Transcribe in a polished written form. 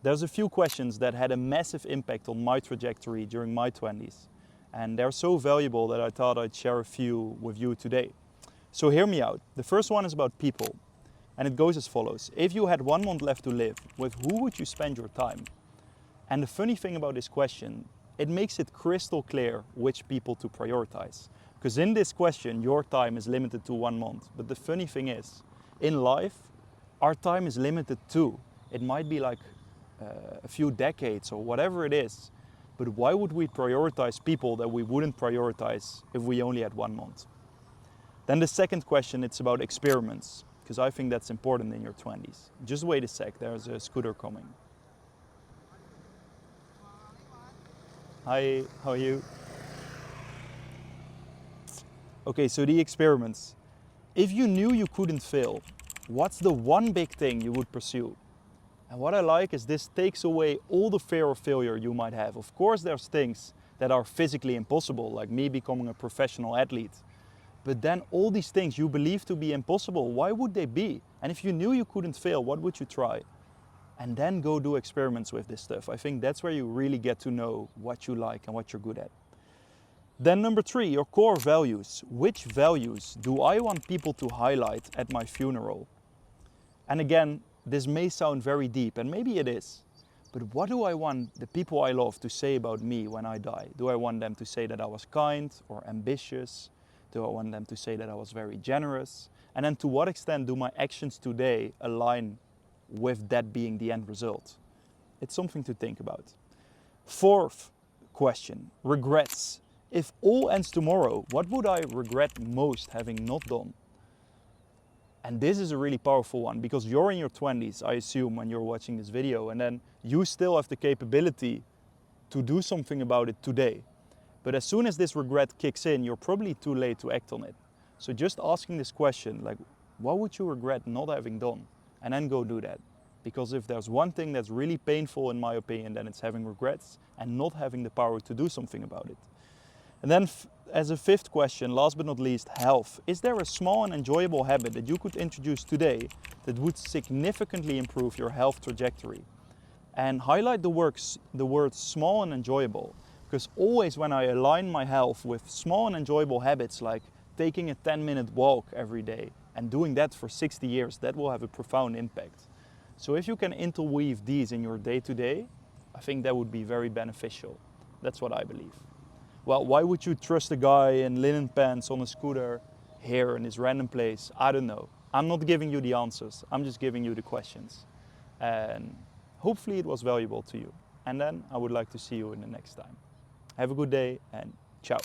There's a few questions that had a massive impact on my trajectory during my 20s. And they're so valuable that I thought I'd share a few with you today. So hear me out. The first one is about people. And it goes as follows. If you had 1 month left to live, with who would you spend your time? And the funny thing about this question, it makes it crystal clear which people to prioritize. Because in this question, your time is limited to 1 month. But the funny thing is, in life, our time is limited too. It might be like a few decades or whatever it is. But why would we prioritize people that we wouldn't prioritize if we only had 1 month? Then the second question, it's about experiments, because I think that's important in your 20s. Just wait a sec, there's a scooter coming. Hi, how are you? Okay, so the experiments. If you knew you couldn't fail, what's the one big thing you would pursue? And what I like is this takes away all the fear of failure you might have. Of course, there's things that are physically impossible, like me becoming a professional athlete. But then all these things you believe to be impossible, why would they be? And if you knew you couldn't fail, what would you try? And then go do experiments with this stuff. I think that's where you really get to know what you like and what you're good at. Then number 3, your core values. Which values do I want people to highlight at my funeral? And again, this may sound very deep, and maybe it is. But what do I want the people I love to say about me when I die? Do I want them to say that I was kind or ambitious? Do I want them to say that I was very generous? And then to what extent do my actions today align with that being the end result? It's something to think about. 4th question, regrets. If all ends tomorrow, what would I regret most having not done? And this is a really powerful one because you're in your 20s, I assume, when you're watching this video, and then you still have the capability to do something about it today. But as soon as this regret kicks in, you're probably too late to act on it. So just asking this question, like, what would you regret not having done? And then go do that. Because if there's one thing that's really painful, in my opinion, then it's having regrets and not having the power to do something about it. And then as a 5th question, last but not least, health. Is there a small and enjoyable habit that you could introduce today that would significantly improve your health trajectory? And highlight the words small and enjoyable. Because always when I align my health with small and enjoyable habits like taking a 10-minute walk every day and doing that for 60 years, that will have a profound impact. So if you can interweave these in your day-to-day, I think that would be very beneficial. That's what I believe. Well, why would you trust a guy in linen pants on a scooter here in this random place? I don't know. I'm not giving you the answers. I'm just giving you the questions. And hopefully it was valuable to you. And then I would like to see you in the next time. Have a good day and ciao.